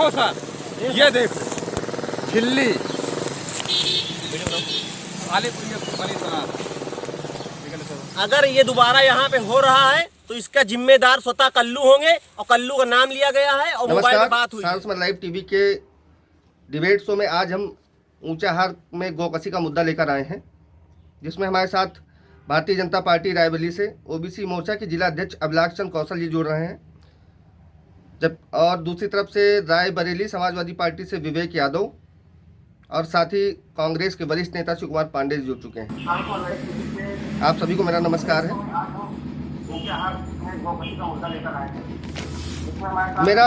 देखो सर, ये देखो झिल्ली अगर ये दोबारा यहाँ पे हो रहा है तो इसका जिम्मेदार स्वतः कल्लू होंगे और कल्लू का नाम लिया गया है और मोबाइल पे बात हुई। सांसद लाइव टीवी के डिबेट शो में आज हम ऊंचाहार में गौकसी का मुद्दा लेकर आए हैं, जिसमें हमारे साथ भारतीय जनता पार्टी रायबरेली से ओबीसी मोर्चा के जिला अध्यक्ष अभिलाष चंद्र कौशल जी जुड़ रहे हैं, जब और दूसरी तरफ से रायबरेली समाजवादी पार्टी से विवेक यादव और साथ ही कांग्रेस के वरिष्ठ नेता शिव कुमार पांडे जुड़ चुके हैं। आप सभी को मेरा नमस्कार है। मेरा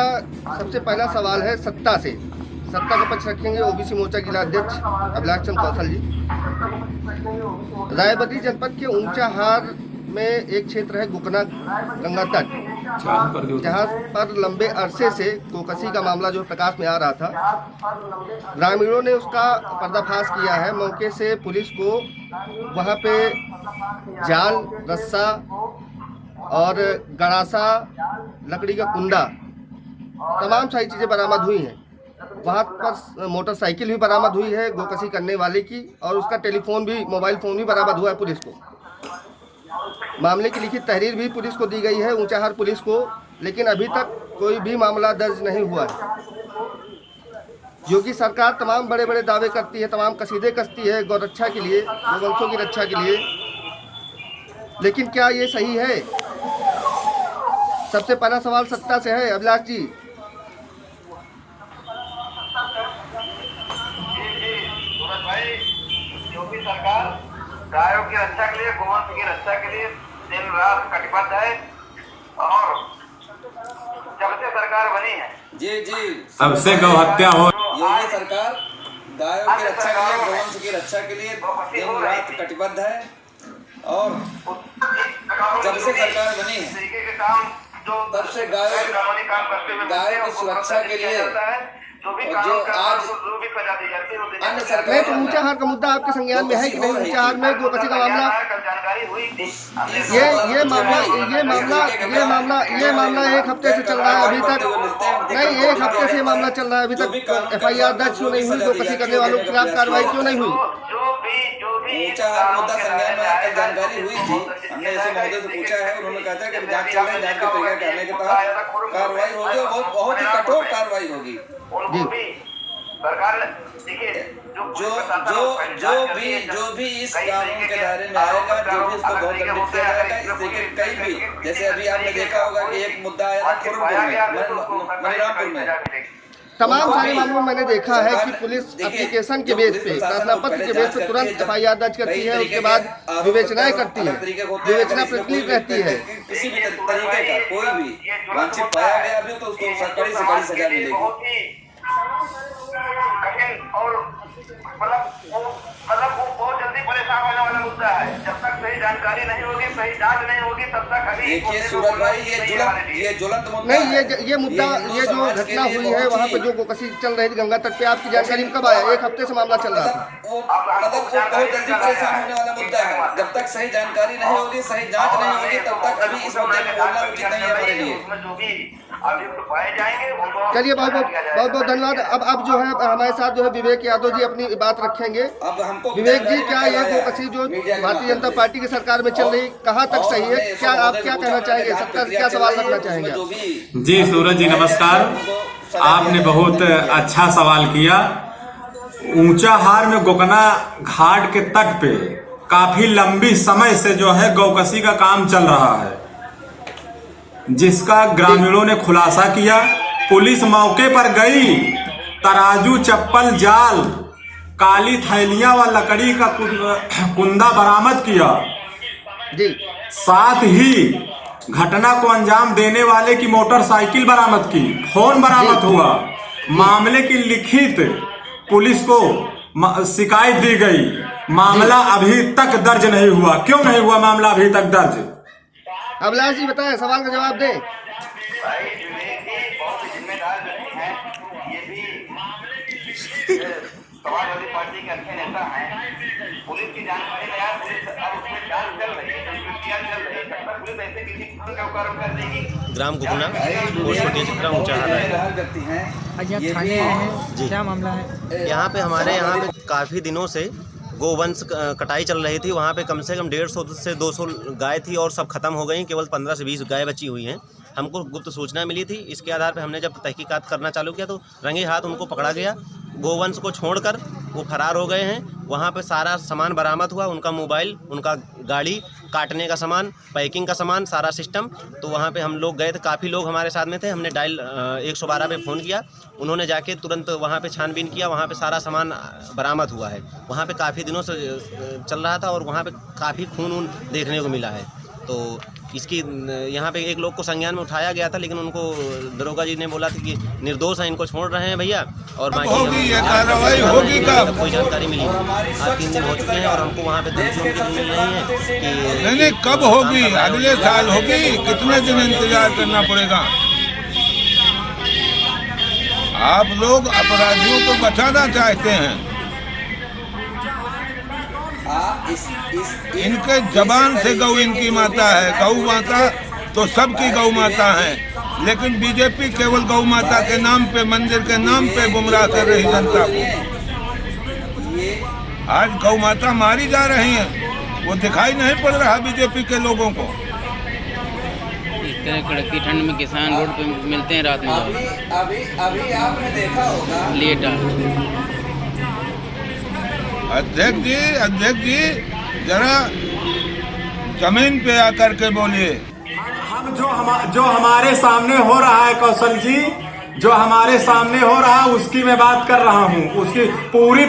सबसे पहला सवाल है सत्ता से। सत्ता का पक्ष रखेंगे ओबीसी मोर्चा जिला अध्यक्ष अभिलाष चंद्र कौशल जी। रायबरेली जनपद के ऊंचाहार में एक क्षेत्र है गुकना गंगा तट, जहां पर लंबे अरसे से गौकसी का मामला जो प्रकाश में आ रहा था, ग्रामीणों ने उसका पर्दाफाश किया है। मौके से पुलिस को वहां पे जाल, रस्सा और गड़ासा, लकड़ी का कुंडा, तमाम सारी चीज़ें बरामद हुई हैं। वहाँ पर मोटरसाइकिल भी बरामद हुई है गौकसी करने वाले की, और उसका टेलीफोन भी, मोबाइल फ़ोन भी बरामद हुआ है पुलिस को। मामले की लिखित तहरीर भी पुलिस को दी गई है, ऊंचाहार पुलिस को, लेकिन अभी तक कोई भी मामला दर्ज नहीं हुआ है। योगी सरकार तमाम बड़े बड़े दावे करती है, तमाम कसीदे कसती है गौरक्षा के लिए, गोवंशों की रक्षा के लिए, लेकिन क्या ये सही है? सबसे पहला सवाल सत्ता से है। अभिलाष जी, योगी सरकार गायों की रक्षा के लिए, गोवंश की रक्षा के लिए दिन रात कटिबद्ध है, और जब से सरकार बनी है जी तब से गौ हत्या हो। योगी सरकार गायों की रक्षा के लिए, गोवंश की रक्षा के लिए दिन रात कटिबद्ध है, और जब से सरकार बनी है तब से गायों की सुरक्षा के लिए जो आज अन्य सरकार नहीं, तो ऊंचाहार का मुद्दा आपके संज्ञान में है कि नहीं? ऊंचाहार में गौकसी का मामला, ये मामला एक हफ्ते से चल रहा है अभी तक नहीं, एक हफ्ते से मामला चल रहा है अभी तक। एफआईआर दर्ज क्यों नहीं हुई? गौकसी करने वालों के खिलाफ कार्रवाई क्यों नहीं हुई? ऊंचाहार मुद्दा संज्ञान में आकर जानकारी हुई थी, हमने ऐसे महोदय से पूछा है, उन्होंने कहा था कि जांच चल रही है, जांच की प्रक्रिया करने के तहत कार्रवाई होगी और बहुत ही कठोर कार्रवाई होगी। सरकार देखिए जो भी इस कानून के दायरे में आएगा, जो भी इसको बहुत दंडित किया जाएगा। इस देखिए कहीं भी, जैसे अभी आपने देखा होगा कि एक मुद्दा आया था खुरमपुर में, मनिरामपुर में, तमाम सारे मामलों में मैंने देखा है कि पुलिस एप्लीकेशन के बेस पे, प्रार्थना पत्र के बेस पे तुरंत एफआईआर दर्ज करती है, उसके बाद विवेचनाएं करती है, विवेचना प्रचलित रहती है। किसी भी तरीके का कोई भी वांछित पाया गया भी तो उसको कड़ी से कड़ी सजा मिलेगी। और मतलब वो बहुत जल्दी परेशान होने वाला मुद्दा है। जब तक सही जानकारी नहीं होगी, सही जांच नहीं होगी, तब तक अभी देखिए सूरज भाई, ये ज्वलंत मुद्दा नहीं, ये मुद्दा, ये जो घटना हुई है वहाँ पे जो गौकसी चल रही थी गंगा तट पे, आपकी जानकारी में कब आया? एक हफ्ते से मामला चल रहा था। मतलब वो बहुत जल्दी परेशान होने वाला मुद्दा है। जब तक सही जानकारी नहीं होगी, सही जांच नहीं होगी, तब तक अभी इस मुद्दे में बोलना उचित नहीं है हमारे लिए। चलिए, बहुत बहुत धन्यवाद। अब जो है हमारे साथ जो है विवेक यादव जी अपनी बात रखेंगे। अब हमको विवेक जी, क्या ये गौकसी जो भारतीय जनता पार्टी की सरकार में चल रही, कहाँ तक सही है? क्या आप क्या कहना चाहेंगे? सत्ता से क्या सवाल रखना चाहेंगे? जी सूरज जी नमस्कार, आपने बहुत अच्छा सवाल किया। ऊंचाहार में गोकना घाट के तट पे काफी लंबी समय से जो है गौकसी का काम चल रहा है, जिसका ग्रामीणों ने खुलासा किया। पुलिस मौके पर गई, तराजू, चप्पल, जाल, काली थैलियां व लकड़ी का कुंदा बरामद किया। साथ ही घटना को अंजाम देने वाले की मोटरसाइकिल बरामद की, फोन बरामद हुआ। मामले की लिखित पुलिस को शिकायत दी गई। मामला अभी तक दर्ज नहीं हुआ। क्यों नहीं हुआ मामला अभी तक दर्ज? अभिलाष जी बताएं, सवाल का जवाब दें। भाई विवेक जी बहुत ही जिम्मेदार व्यक्ति हैं, ये भी समाजवादी पार्टी के अच्छे नेता हैं। पुलिस की जानकारी में यार, पुलिस अब उसमें जांच चल रही है, ग्राम गुकना पोस्ट छोटी चित्रा ऊंचाहार है। व्यक्ति हैं आज यहाँ थाने आए हैं, क्या मामला है? यहाँ पे हमारे यहाँ पे काफ़ी दिनों से गोवंश कटाई चल रही थी। वहाँ पे कम से कम 150 से 200 गाय थी और सब खत्म हो गई। केवल 15 से 20 गाय बची हुई हैं। हमको गुप्त सूचना मिली थी। इसके आधार पे हमने जब तहकीकात करना चालू किया तो रंगे हाथ उनको पकड़ा गया। गोवंश को छोड़कर वो फरार हो गए हैं। वहाँ पे सारा सामान बरामद हुआ, उनका मोबाइल, उनका गाड़ी, काटने का सामान, पैकिंग का सामान, सारा सिस्टम। तो वहाँ पे हम लोग गए थे, काफ़ी लोग हमारे साथ में थे। हमने डायल 112 पे फ़ोन किया, उन्होंने जाके तुरंत वहाँ पे छानबीन किया। वहाँ पे सारा सामान बरामद हुआ है। वहाँ पे काफ़ी दिनों से चल रहा था और वहाँ पे काफ़ी खून देखने को मिला है। तो इसकी यहाँ पे एक लोग को संज्ञान में उठाया गया था, लेकिन उनको दरोगा जी ने बोला था कि निर्दोष है, इनको छोड़ रहे हैं भैया। और बाकी कार्रवाई होगी कब? कोई जानकारी मिली आज 3 दिन हो चुके हैं और हमको वहाँ पे धमकियाँ मिल रही हैं कि नहीं कब होगी? अगले साल होगी? कितने दिन इंतजार करना पड़ेगा? आप लोग अपराधियों को बचाना चाहते हैं। इनके जबान से गौ इनकी माता है। गौ माता तो सबकी गौ माता है, लेकिन बीजेपी केवल गौ माता के नाम पे, मंदिर के नाम पे गुमराह कर रही जनता को। आज गौ माता मारी जा रही है, वो दिखाई नहीं पड़ रहा बीजेपी के लोगों को। इस तरह कड़की ठंड में किसान रोड पे मिलते हैं रात में। अभी आपने देखा होगा लेट अध्यक्ष जी जरा जमीन पे आकर के बोलिए। हम जो हमारे सामने हो रहा है कौशल जी, जो हमारे सामने हो रहा है उसकी मैं बात कर रहा हूँ। उसकी पूरे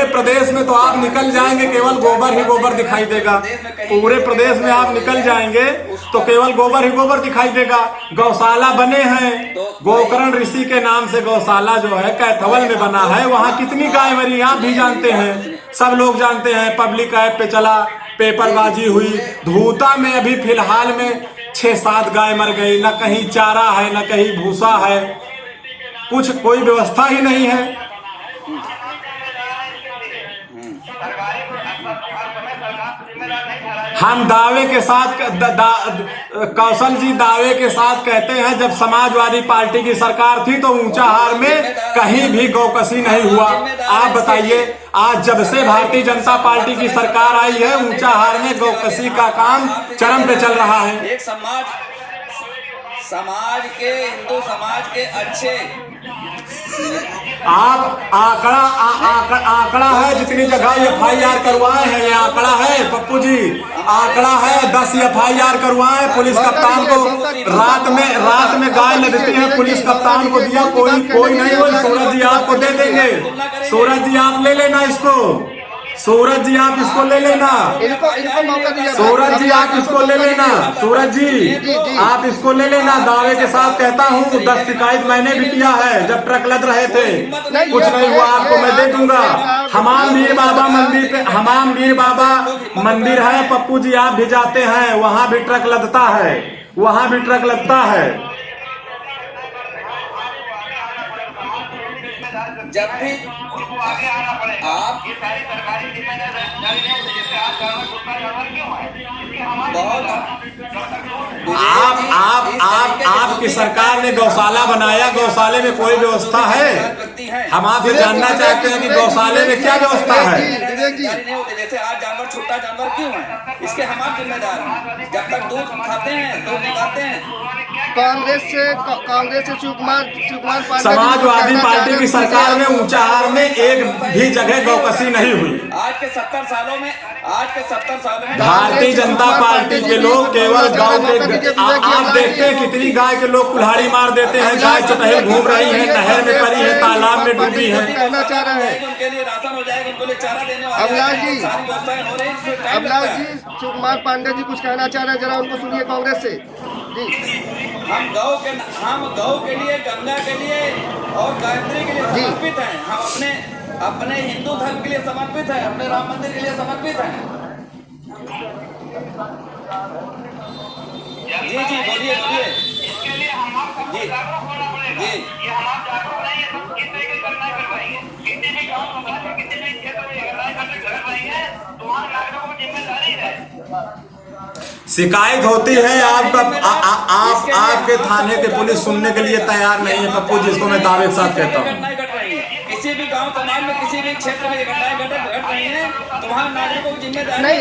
प्रदेश में तो आप निकल जाएंगे, केवल गोबर ही गोबर दिखाई देगा। पूरे प्रदेश में आप निकल जाएंगे तो केवल गोबर ही गोबर दिखाई देगा। गौशाला बने हैं, गोकर्ण ऋषि के नाम से गौशाला जो है कैथवल में बना है। वहाँ कितनी गाय मरी आप भी जानते हैं, सब लोग जानते हैं। पब्लिक ऐप पे चला, पेपरबाजी हुई। धूता में अभी फिलहाल में 6-7 गाय मर गई। न कहीं चारा है, न कहीं भूसा है, कुछ कोई व्यवस्था ही नहीं है। हम दावे के साथ कौशल जी दावे के साथ कहते हैं, जब समाजवादी पार्टी की सरकार थी तो ऊंचाहार में कहीं भी गौकसी नहीं हुआ। आप बताइए, आज जब से भारतीय जनता पार्टी की सरकार आई है ऊंचाहार में गौकसी का काम चरम पे चल रहा है। एक समाज के, हिंदू समाज के अच्छे आप आंकड़ा है, जितनी जगह FIR करवाए हैं ये आंकड़ा है पप्पू जी, आंकड़ा है 10 FIR करवाए। पुलिस कप्तान को रात में गाय लगती है, पुलिस कप्तान को दिया, कोई नहीं हुई। सूरज जी आपको दे देंगे, सूरज जी आप ले लेना इसको, सूरज जी आप इसको ले लेना, इनको मौका दिया। सूरज जी आप इसको ले लेना, सूरज जी आप इसको ले लेना। दावे के साथ कहता हूँ 10 शिकायत मैंने भी किया है जब ट्रक लद रहे थे, कुछ नहीं हुआ। आपको मैं दे दूंगा। हमाम वीर बाबा मंदिर पे, हमाम वीर बाबा मंदिर है पप्पू जी, आप भी जाते हैं, वहाँ भी ट्रक लदता है, वहाँ भी ट्रक लगता है। जब भी आगे आना पड़ेगा। आप ये सारी सरकारी जिम्मेदारी नहीं होती, जैसे आज जानवर छूटना जानवर क्यों है? इसके हमारे आपकी सरकार ने गौशाला बनाया, गौशाले में कोई व्यवस्था है? हम आपसे जानना चाहते हैं कि गौशाले में क्या व्यवस्था है? नहीं होते, जैसे आज जानवर छूटा जानवर क्यों है? इसके हम जिम्मेदार हैं। जब तक दूध खाते हैं, दूध निकालते हैं। कांग्रेस से शिवकुमार समाजवादी पार्टी की सरकार में ऊंचाहार में एक भी जगह गौकसी नहीं हुई। आज के 70 सालों में भारतीय जनता पार्टी के लोग केवल गांव के, आप देखते हैं कितनी गाय के लोग कुल्हाड़ी मार देते हैं। गाय चटहल घूम रही है, नहर में पड़ी है, तालाब में डूबी है। कहना चाह रहे हैं उनके लिए राशन हो जाएगा, उनको लिए चारा देने वाले अभिलाष जी शिवकुमार पांडे जी कुछ कहना चाह रहे हैं, जरा उनको सुनिए कांग्रेस से जी। हम गौ के लिए, गंगा के लिए और गायत्री के लिए समर्पित हैं। हम अपने हिंदू धर्म के लिए समर्पित हैं, अपने राम मंदिर के लिए समर्पित हैं। जी बोलिए। इसके लिए हमारे जागरूक होना पड़ेगा। ये हमारा जागरूक नहीं है, हम किस तरीके करना करवाएंगे। किसी भी गाँव में, किसी भी क्षेत्र में घर बनाएंगे तो वहाँ नागरिकों की जिम्मेदारी है। शिकायत होती है आपका आप आपके थाने के पुलिस सुनने के लिए तैयार नहीं है पप्पू, जिसको मैं दावे के साथ कहता हूँ। घटनाएं घट रही है किसी भी गांव समाज में, किसी भी क्षेत्र में घटनाएं घट रही हैं, तो वहाँ नागरिकों की जिम्मेदारी नहीं,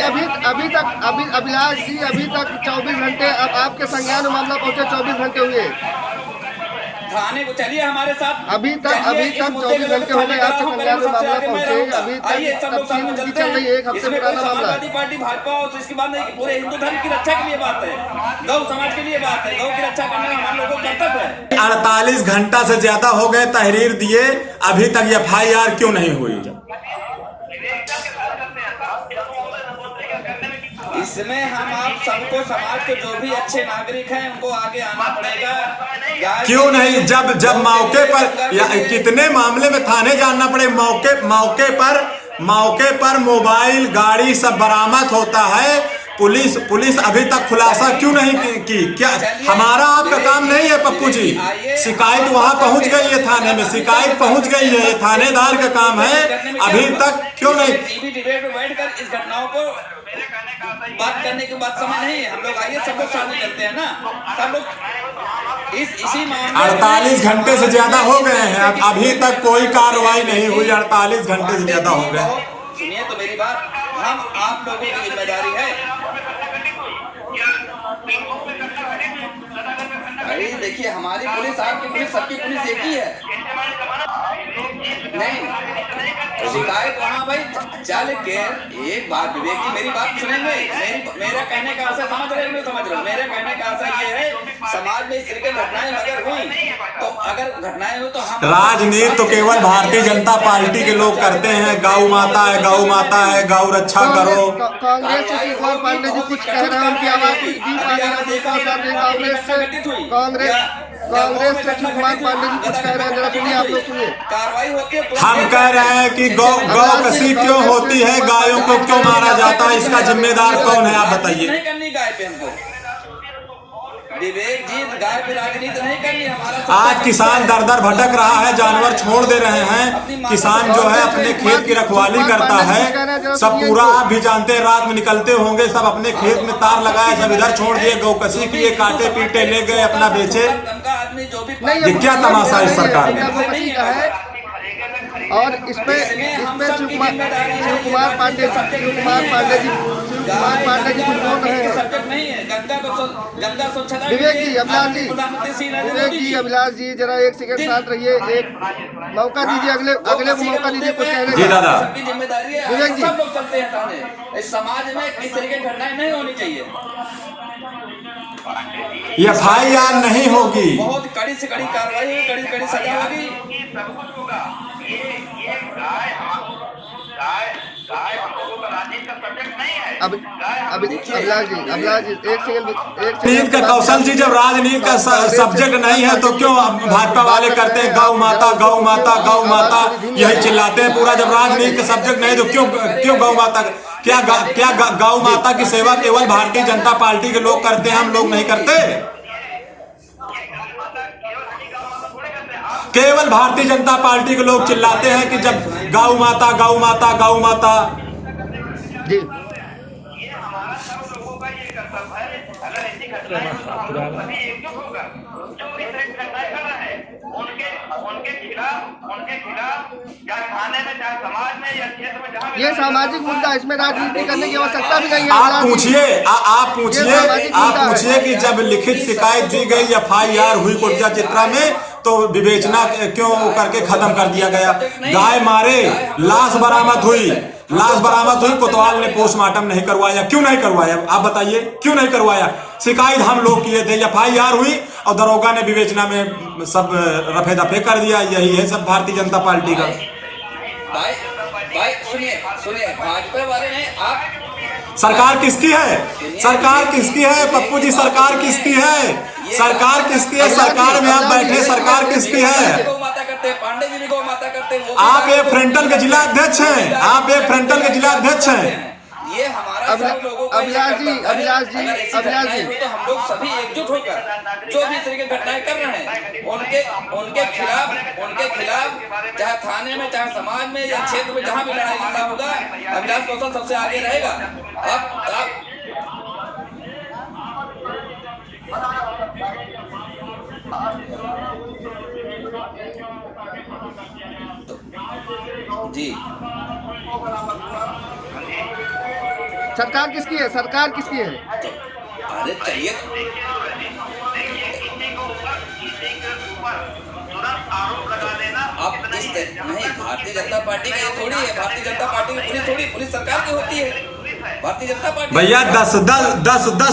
अभिलाष जी अभी तक 24 घंटे, अब आपके संज्ञान में मामला पहुंचे 24 घंटे हुए, थाने को चलिए हमारे साथ। अभी तक 24 घंटे हो गए आपके संज्ञान में मामला पहुंचे, अभी तक तफसील उनकी चल रही है, 1 हफ्ते पुराना मामला। समाजवादी पार्टी भाजपा और इसकी बात नहीं, पूरे हिंदू धर्म की रक्षा के लिए बात है, गौ समाज के लिए बात है, गौ की रक्षा करना हमारे लोगों का कर्तव्य है। 48 घंटा से ज्यादा हो गए तहरीर दिए, अभी तक FIR क्यों नहीं हुई? इसमें हम आप सबको, समाज के जो भी अच्छे नागरिक हैं उनको आगे आना पड़ेगा। क्यों नहीं? जब मौके पर कितने मामले में थाने जाना पड़े, मौके पर मोबाइल गाड़ी सब बरामद होता है, पुलिस अभी तक खुलासा क्यों नहीं की? क्या हमारा आपका काम नहीं है पप्पू जी? शिकायत वहां पहुंच गई है, थाने में शिकायत पहुंच गई है, थानेदार का काम है, अभी तक क्यों नहीं? टीवी डिबेट में बैठकर इस घटनाओं को बात करने के बाद समय नहीं है। हम लोग आइए, सब लोग सामने चलते हैं ना, सब लोग इसी मामले 48 घंटे से ज्यादा हो गए हैं, अभी तक कोई कार्रवाई नहीं हुई। 48 घंटे से ज्यादा हो गए। सुनिए तो मेरी बात, हम आप लोगों की जिम्मेदारी है। अरे देखिए, हमारी पुलिस, आपकी पुलिस, सबकी पुलिस एक ही है। नहीं, शिकायत वहाँ भाई चल के, एक बात विवेक जी मेरी बात सुनेंगे, मेरा कहने का आशा समझ रहे हो, समझ रहे हो? मेरा कहने का आशा ये है, समाज में इस तरह की घटनाएं अगर हुई, तो अगर घटनाएं हुई तो हम, राजनीति तो केवल भारतीय जनता पार्टी के लोग करते हैं। गौ माता है, गौ माता है, गौ रक्षा करो। कांग्रेस से कुमार पांडे जी कुछ कह रहे हैं, उनकी आवाज कांग्रेस से कुमार पांडे जी कुछ कह रहे हैं, जरा सुनिए, आप लोग सुनिए। कार्रवाई होती है। हम कह रहे हैं कि गौ कसी क्यों होती है, गायों को क्यों मारा जाता है, इसका जिम्मेदार कौन है, आप बताइए। नहीं करनी गाय पे हमको, विवेक जी, गाय पे राजनीति नहीं करनी। हमारा आज किसान दर दर भटक रहा है, जानवर छोड़ दे रहे हैं। किसान जो है अपने खेत की रखवाली करता है, सब पूरा आप भी जानते हैं, रात में निकलते होंगे, सब अपने खेत में तार लगाए, सब इधर छोड़ दिए, गौकसी किए, काटे पीटे ले गए, अपना बेचे। ये क्या तमाशा है सरकार में? और इसमें शिव कुमार पांडे जी कुछ बोल रहे हैं। विवेक जी, अभिलाष जी, जरा 1 सेकंड साथ रहिए, एक मौका दीजिए, अगले को मौका दीजिए कुछ कहने जी का। दादा, सबकी जिम्मेदारी है, विवेक जी, सब लोग चलते हैं थाने। इस समाज में इस तरह की घटनाएं नहीं होनी चाहिए। ये FIR नहीं होगी। बहुत कड़ी से कड़ी कार्रवाई होगी, कड़ी से कड़ी सजा होगी। सब कुछ होगा। ये गाय हम लोगों का राजनीति का सब्जेक्ट नहीं है। अभिलाष जी 1 सेकंड। राजनीति का कौशल जी, जब राजनीति का सब्जेक्ट नहीं है तो क्यों भाजपा वाले करते हैं गौ माता गौ माता गौ माता, यही चिल्लाते हैं पूरा। जब राजनीति का सब्जेक्ट नहीं तो क्यों गौ माता? क्या गौ माता की सेवा केवल भारतीय जनता पार्टी के लोग करते हैं, हम लोग नहीं करते? केवल भारतीय जनता पार्टी के लोग चिल्लाते हैं कि जब गौ माता गौ माता गौ माता। जी, ये हमारा सब लोगों का ये कर्तव्य है। अगर ऐसी घटनाएं हो तो हम लोग सभी एकजुट होकर जो भी घटनाएं कर रहे हैं उनके खिलाफ चाहे थाने में, चाहे समाज में या क्षेत्र में, जहाँ ये सामाजिक मुद्दा, इसमें राजनीति करने की आवश्यकता भी नहीं है। आप पूछिए कि जब लिखित शिकायत दी गई, FIR हुई कोटजा चित्रा में, तो विवेचना क्यों करके खत्म कर दिया गया? गाय मारे, लाश बरामद हुई, कोतवाल ने पोस्टमार्टम नहीं करवाया। क्यों नहीं करवाया, आप बताइए, क्यों नहीं करवाया? शिकायत हम लोग किए थे, FIR हुई और दरोगा ने विवेचना में सब रफे दफे कर दिया। यही है सब भारतीय जनता पार्टी का। भाई सुनिए, भाजपा वाले ने आप, सरकार किसकी है? सरकार किसकी है पप्पू जी? सरकार किसकी है? सरकार किसकी है? सरकार में आप बैठे, सरकार किसकी है? गौ माता करते हैं, पांडे जी भी गौ माता करते हैं। आप एक फ्रंटल के जिला अध्यक्ष हैं, आप एक फ्रंटल के जिला अध्यक्ष हैं। ये हमारा सब लोगों का अभिलाष जी तो हम लोग सभी एकजुट होकर जो भी तरह की घटनाएं कर रहे हैं उनके खिलाफ चाहे थाने में, चाहे समाज में या क्षेत्र में, जहाँ भी लड़ाई लड़ना होगा, अभिलाष कौशल सबसे आगे रहेगा। आप जी सरकार किसकी है? सरकार किसकी है? अरे चलिए अब इस नहीं, भारतीय जनता पार्टी का ये थोड़ी है, भारतीय जनता पार्टी की पुलिस थोड़ी, पुलिस सरकार की होती है, भारतीय जनता पार्टी। भैया 10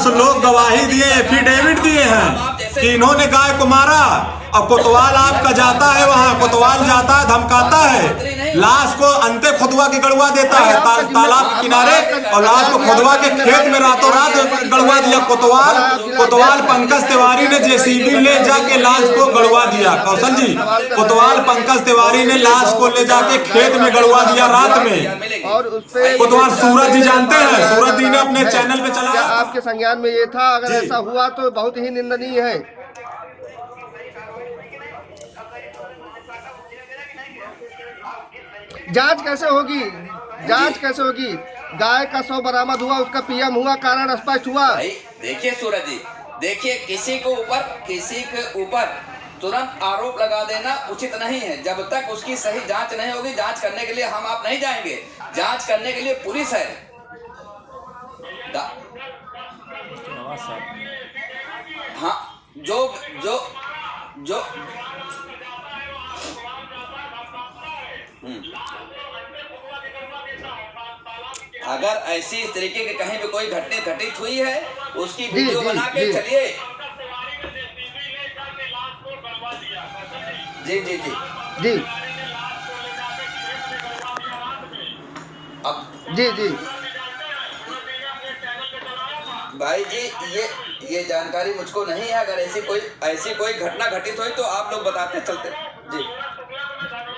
लोग गवाही दिए, एफिडेविट दिए हैं कि इन्होंने गाय को मारा, और कोतवाल आपका जाता है वहाँ, कोतवाल जाता है, धमकाता है, लाश को अंते खुदवा के गड़वा देता है तालाब के किनारे, और लाश को खुदवा के खेत में रातों रात गड़वा दिया कोतवाल पंकज तिवारी ने जेसीबी ले जाके लाश को गड़वा दिया। कौशल जी, कोतवाल पंकज तिवारी ने लाश को ले जाके खेत में गड़वा दिया रात में। और उसपे कोतवाल सूरज जी जानते हैं, सूरज जी ने अपने चैनल पे चलाया। क्या आपके संज्ञान में ये था? अगर ऐसा हुआ तो बहुत ही निंदनीय है। जांच कैसे होगी? जांच कैसे होगी? गाय का शव बरामद हुआ, उसका पीएम हुआ, कारण स्पष्ट हुआ। भाई देखिए सूरज जी, देखिए किसी के ऊपर तुरंत आरोप लगा देना उचित नहीं है। जब तक उसकी सही जांच नहीं होगी, जांच करने के लिए हम आप नहीं जाएंगे, जांच करने के लिए पुलिस है। हाँ, जो अगर ऐसी इस तरीके के कहीं भी कोई घटना घटित हुई है, उसकी वीडियो बना के चलिए। जी जी जी जी अब जी जी भाई जी, ये जानकारी मुझको नहीं है। अगर ऐसी कोई घटना घटित हुई तो आप लोग बताते चलते। जी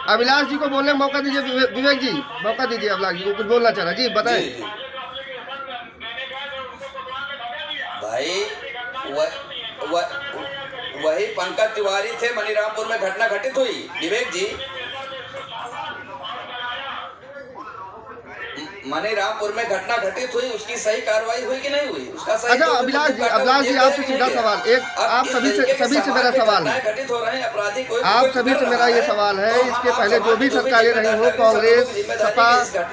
अभिलाष जी को बोलने का मौका दीजिए। विवेक जी मौका दीजिए, अभिलाष जी को कुछ बोलना चाह रहा। जी बताएं। जी, जी। भाई वही पंकज तिवारी थे, मनीरामपुर में घटना घटित हुई। विवेक जी, मनीरामपुर में घटना घटित हुई, उसकी सही कार्रवाई हुई कि नहीं हुई? उसका सही। अच्छा अभिलाष जी आपसे सीधा सवाल, एक आप सभी से मेरा सवाल है, घटित हो रहे हैं अपराधी कोई, आप सभी से मेरा ये सवाल है, इसके पहले जो भी सरकारें रही हो, कांग्रेस, सपा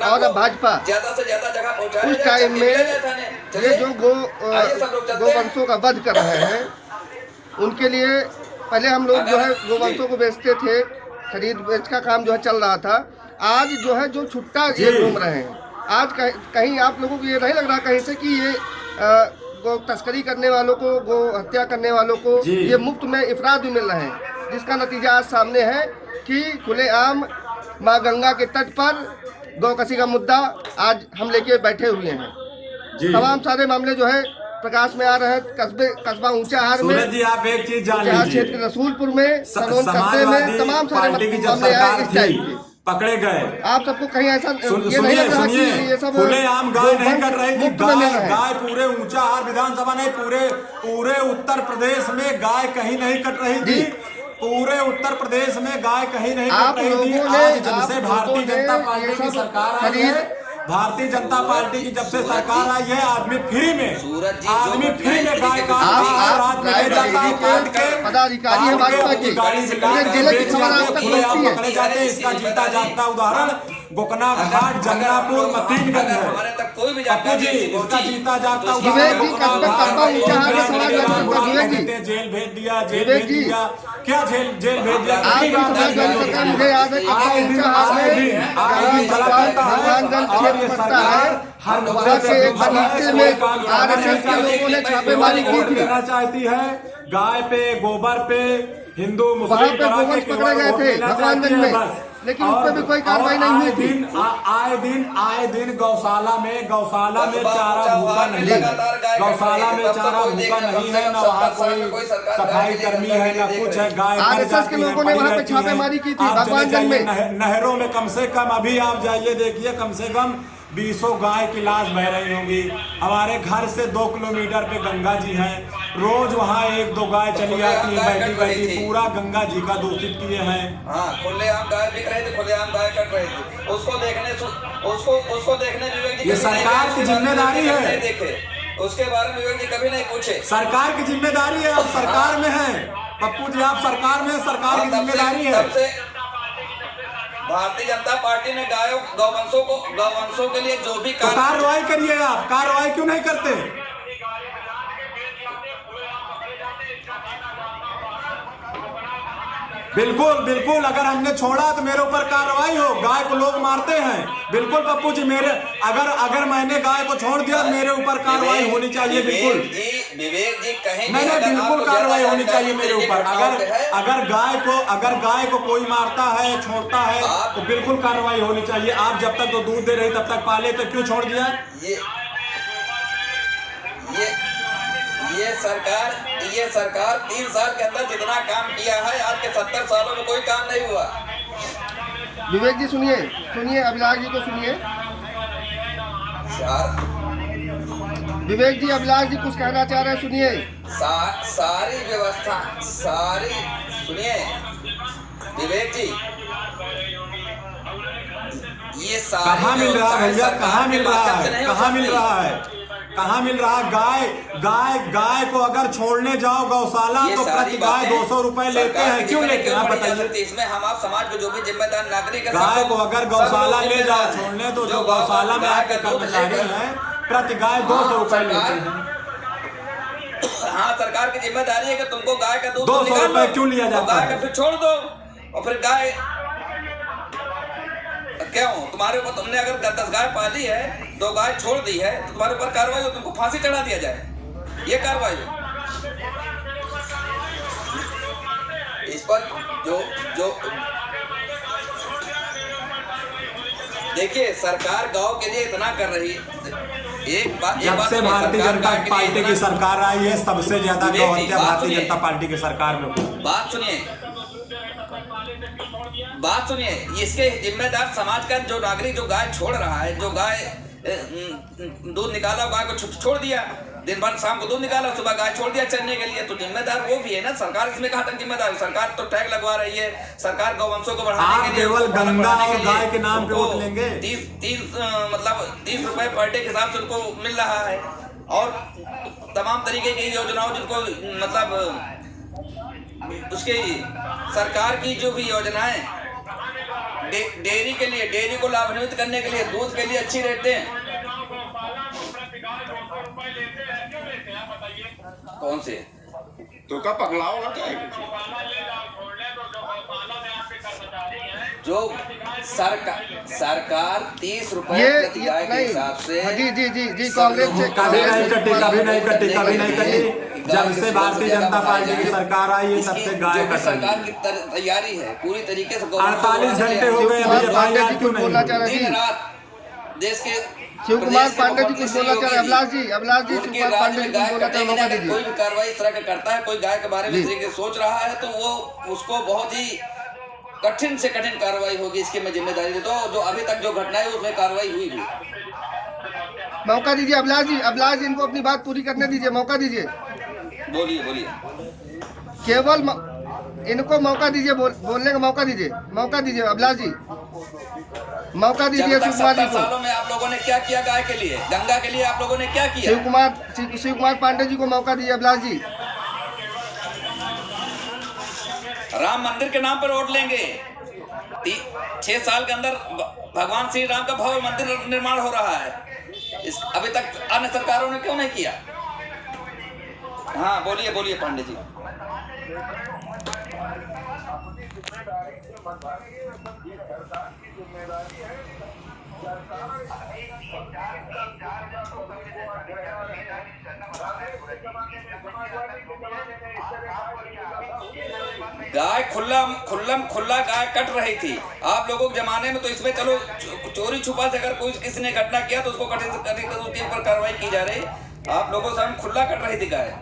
और भाजपा, ज्यादा से ज्यादा जगह पहुंचाया, उस टाइम में ये जो गोवंशों का वध कर रहे हैं, उनके लिए पहले हम लोग जो है गोवंशों को बेचते थे, खरीद बेच का काम जो है चल रहा था। आज जो है जो छुट्टा ये घूम रहे हैं, आज कहीं आप लोगों को ये नहीं लग रहा कहीं से कि ये गो तस्करी करने वालों को, गो हत्या करने वालों को ये मुफ्त में इफराद भी मिल रहे हैं, जिसका नतीजा आज सामने है कि खुलेआम माँ गंगा के तट पर गौकसी का मुद्दा आज हम लेके बैठे हुए हैं। तमाम सारे मामले जो है प्रकाश में आ रहे हैं। कस्बा ऊंचाहार में, जी आप एक चीज जान ऊंचाहार लीजिए, क्षेत्र रसूलपुर में, सनोन कस्बे में, तमाम सारे मामले आए इस टाइप के। पकड़े गए, आप सबको कहीं ऐसा ये नहीं लग रहा कि ये सब खुलेआम गाय नहीं कट रही थी। गाय पूरे ऊंचाहार विधानसभा नहीं, पूरे उत्तर प्रदेश में गाय कहीं नहीं कट रही थी। पूरे उत्तर प्रदेश में गाय कहीं नहीं कट रही थी। आज जब से भारतीय जनता पार्टी की सरकार आई है, भारतीय जनता पार्टी की जब से सरकार आई है, आदमी फ्री में गाय का पदाधिकारी है भाजपा की पकड़े जाते हैं। इसका जीता जागता उदाहरण गोकना घाट, जमनापुर, मतीनगंज है। हमारे तक कोई भी जानकारी नहीं, इसका जीता जागता जेल भेज दिया, क्या जेल भेज दिया। मुझे याद है RSS के लोगों ने छापेमारी की थी, चाहती है गाय पे, गोबर पे, हिंदू वहाँ पे गोवंश पकड़े गए थे भगवानगंज में, लेकिन उस पर भी कोई कार्रवाई नहीं हुई थी। आए दिन गौशाला में चारा भूसा नहीं है, गौशाला में चारा भूसा नहीं है, न वहाँ कोई सफाई कर्मी है, न कुछ है। गाय RSS के लोगों ने वहाँ पे छापेमारी की थी भगवानगंज में। नहरों में कम से कम अभी आप जाइए देखिए, कम से कम 20 गाय की लाश बह रही होंगी। हमारे घर से 2 किलोमीटर पे गंगा जी है, रोज वहाँ 1-2 गाय चली आती है बैठी, पूरा गंगा जी का दूषित किए हैं। हाँ, खुलेआम गाय बिक रही थी, खुलेआम गाय कट रही थी। उसको देखने विवेक जी, ये सरकार की जिम्मेदारी है। उसके बारे में विवेक जी कभी नहीं पूछे। सरकार की जिम्मेदारी है, आप सरकार में हैं पप्पू जी, आप सरकार में, सरकार की जिम्मेदारी है। तब से भारतीय जनता पार्टी ने गौवंशों के लिए जो भी तो कार्रवाई करिए, आप कार्रवाई क्यों नहीं करते? बिल्कुल बिल्कुल, अगर हमने छोड़ा तो मेरे ऊपर कार्रवाई हो। गाय को लोग मारते हैं, बिल्कुल पप्पू जी, मेरे अगर मैंने गाय को छोड़ दिया तो मेरे ऊपर कार्रवाई होनी चाहिए। बिल्कुल विवेक जी कहेंगे, नहीं, बिल्कुल कार्रवाई होनी चाहिए मेरे ऊपर। अगर गाय को कोई मारता है, छोड़ता है तो बिल्कुल कार्रवाई होनी चाहिए। आप जब तक तो दूध दे रही तब तक पाले, तो क्यों छोड़ दिया? ये सरकार 3 साल के अंदर जितना काम किया है, आज के 70 सालों में कोई काम नहीं हुआ। विवेक जी सुनिए, अभिलाष जी को सुनिए। विवेक जी, अभिलाष जी कुछ कहना चाह रहे हैं, सुनिए। सारी व्यवस्था सुनिए विवेक जी, ये कहाँ मिल रहा है भैया, कहाँ मिल रहा है, कहाँ मिल रहा है, कहाँ मिल रहा? गाय को अगर छोड़ने जाओ गौशाला तो प्रति गाय 200 रुपए लेते हैं, क्यों लेते हैं आप बताइए? इसमें हम आप समाज के जो भी जिम्मेदार नागरिक है, गाय को अगर गौशाला ले जाओ छोड़ने तो जो गौशाला में आके कर्मचारी हैं प्रति गाय 200 रुपए लेते हैं। हाँ, सरकार की जिम्मेदारी है कि तुमको गाय का दूध 200 रुपए क्यों लिया जाता है? गाय का फिर छोड़ दो, और फिर गाय क्यों तुम्हारे ऊपर, तुमने अगर 10 गाय पाली है, 2 गाय छोड़ दी है, तो तुम्हारे ऊपर कार्रवाई हो, तुमको फांसी चढ़ा दिया जाए, ये कार्रवाई हो। इस पर जो देखिए, सरकार गांव के लिए इतना कर रही है। जब से भारतीय जनता पार्टी की सरकार आई है, सबसे ज्यादा गौहत्या भारतीय जनता पार्टी की सरकार में हुई। बात सुनिए, इसके जिम्मेदार समाज का जो नागरिक जो गाय छोड़ रहा है, जो गाय दूध निकाला, गाय को छोड़ दिया, दिन भर शाम को दूध निकाला, सुबह गाय छोड़ दिया चरने के लिए, तो जिम्मेदार वो भी है ना। सरकार इसमें कहाँ तक जिम्मेदार है? सरकार तो टैग लगवा रही है, सरकार गौवंशों को बढ़ाने के लिए, केवल गंगा और गाय के नाम पे वोट लेंगे। 30 रुपए पर डे के हिसाब से उनको मिल रहा है, और तमाम तरीके की योजनाओं जिनको मतलब उसके सरकार की जो भी योजनाएं डेयरी के लिए, डेयरी को लाभान्वित करने के लिए, दूध के लिए अच्छी रेटें, कौन से तो का पगलाओ ना जो सरकार 30 रुपए प्रति गाय के हिसाब से, जी कांग्रेस से कभी नहीं कटी। जब से भारतीय जनता पार्टी की सरकार आई है तब से गाय का सरकार की तैयारी है पूरी तरीके से। 48 घंटे हो गए अभी पांडे जी कुछ बोलना चाह रहे दिन रात देश के शिव कुमार पांडे जी कुछ बोलना चाह रहे हैं। अभिलाष जी शिव कुमार पांडे जी कुछ बोलना चाह रहे हैं। कोई भी कार्रवाई इस तरह का करता है, कोई गाय के बारे में तरीके सोच रहा है, तो वो उसको बहुत ही कठिन से कठिन कार्रवाई होगी, इसकी मैं जिम्मेदारी देता हूँ। जो अभी तक जो घटना है उसमें कार्रवाई हुई भी। मौका दीजिए अभिलाष जी, इनको अपनी बात पूरी करने दीजिए, मौका दीजिए। बोलिए केवल इनको मौका दीजिए, बोलने का मौका दीजिए अभिलाष जी, मौका दीजिए। शिव कुमार जी को, सालों में आप लोगों ने क्या किया गाय के लिए, गंगा के लिए आप लोगों ने क्या किया? शिव कुमार पांडे जी को मौका दीजिए अभिलाष जी। राम मंदिर के नाम पर वोट लेंगे। 6 साल के अंदर भगवान श्री राम का भव्य मंदिर निर्माण हो रहा है, अभी तक अन्य सरकारों ने क्यों नहीं किया? हाँ बोलिए पांडे जी। गाय खुला गाय कट रही थी। आप लोगों के जमाने में तो इसमें चलो चोरी छुपा से अगर कोई किसी ने घटना किया तो उसको कठिन उसके ऊपर कार्रवाई की जा रही। आप लोगों से हम खुला कट रही थी गाय,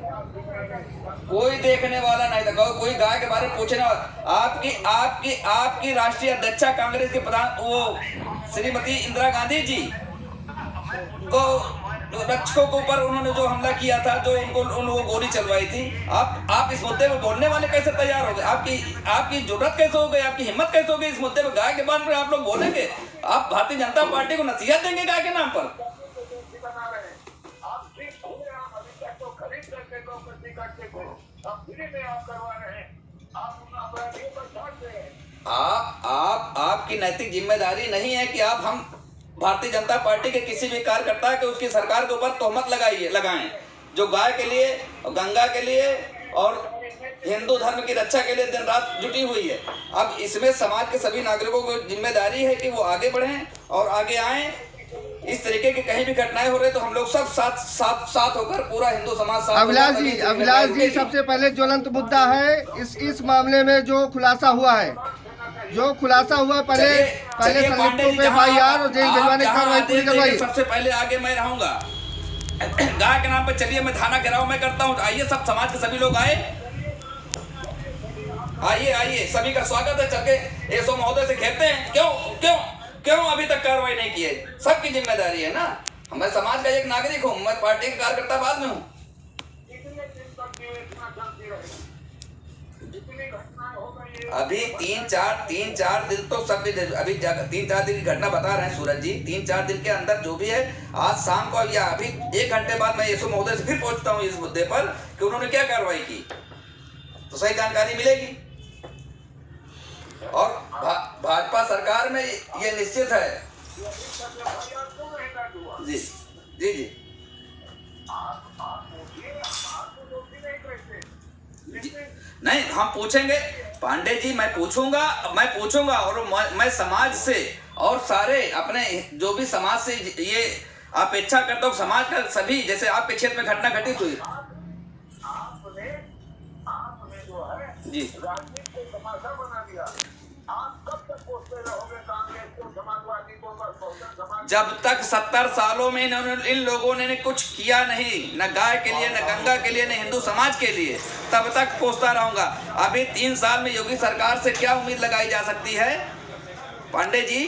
कोई देखने वाला नहीं था, कोई गाय के बारे में पूछने वाला। आपकी राष्ट्रीय अध्यक्षा कांग्रेस के प्रधान वो श्रीमती इंदिरा गांधी जी को रक्षकों के ऊपर उन्होंने जो हमला किया था, जो उनको गोली चलवाई थी, आप इस मुद्दे पे बोलने वाले कैसे तैयार हो गए? आपकी जरूरत कैसे हो गई, आपकी हिम्मत कैसे हो गई इस मुद्दे पे? गाय के बारे में आप लोग बोलेंगे? आप भारतीय जनता पार्टी को नसीहत देंगे गाय के नाम पर? आपकी नैतिक जिम्मेदारी नहीं है कि आप हम भारतीय जनता पार्टी के किसी भी कार्यकर्ता के उसकी सरकार के ऊपर तोहमत लगाएं जो गाय के लिए और गंगा के लिए और हिंदू धर्म की रक्षा के लिए दिन रात जुटी हुई है। अब इसमें समाज के सभी नागरिकों को जिम्मेदारी है कि वो आगे बढ़ें और आगे आएं। इस तरीके की कहीं भी घटनाएं हो रही तो हम लोग सब साथ होकर पूरा हिंदू समाज साथ। अभिलाष जी सबसे पहले ज्वलंत मुद्दा है इस मामले में जो खुलासा हुआ है, पहले संलिप्तों पे FIR और जेल भिजवाने की कार्रवाई पूरी करवाई। सबसे पहले आगे मैं रहूंगा। गाय के नाम पर चलिए मैं थाना घेराव में करता हूँ। आइए सब समाज के सभी लोग आइए सभी का स्वागत है। चल के एसओ महोदय से घेरते हैं। क्यों अभी तक कार्रवाई नहीं की है? सबकी जिम्मेदारी है ना। मैं समाज का एक नागरिक हूँ, मैं पार्टी का कार्यकर्ता बाद में हूँ। अभी तीन चार दिन तो सब अभी 3-4 दिन की घटना बता रहे हैं सूरज जी। 3-4 दिन के अंदर जो भी है, आज शाम को या अभी 1 घंटे बाद मैं एसओ महोदय से फिर पहुंचता हूं इस मुद्दे पर कि उन्होंने क्या कार्रवाई की, तो सही जानकारी मिलेगी। और भाजपा सरकार में ये निश्चित है। जी नहीं, हम पूछेंगे पांडे जी, मैं पूछूंगा और मैं समाज से और सारे अपने जो भी समाज से ये अपेक्षा करता हूँ, समाज का सभी, जैसे आपके क्षेत्र में घटना घटित हुई जी, जब तक 70 सालों में इन लोगों ने कुछ किया नहीं, न गाय के लिए, न गंगा के लिए, न हिंदू समाज के लिए, तब तक कोसता रहूंगा। अभी 3 साल में योगी सरकार से क्या उम्मीद लगाई जा सकती है पांडे जी?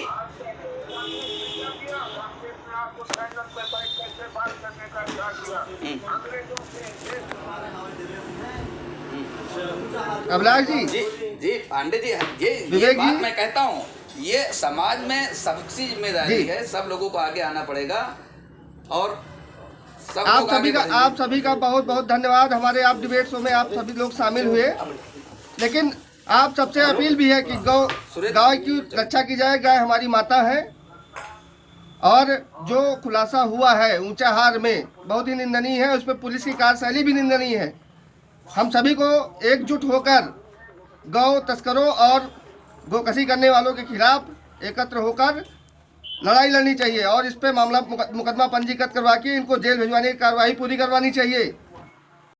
अभिलाष जी पांडे जी, ये बात मैं कहता हूँ, ये समाज में सबकी जिम्मेदारी है। सब लोगों को आगे आना पड़ेगा और आप सभी का बहुत बहुत धन्यवाद। हमारे आप डिबेट शो में आप सभी लोग शामिल हुए, लेकिन आप सबसे अपील भी है कि गाय की रक्षा की जाए। गाय हमारी माता है और जो खुलासा हुआ है ऊंचाहार में बहुत ही निंदनीय है। उस पर पुलिस की कार्यशैली भी निंदनीय है। हम सभी को एकजुट होकर गौ तस्करों और गोकशी करने वालों के खिलाफ एकत्र होकर लड़ाई लड़नी चाहिए और इस पे मामला मुकदमा पंजीकृत करवा के इनको जेल भिजवाने की कार्रवाई पूरी करवानी चाहिए।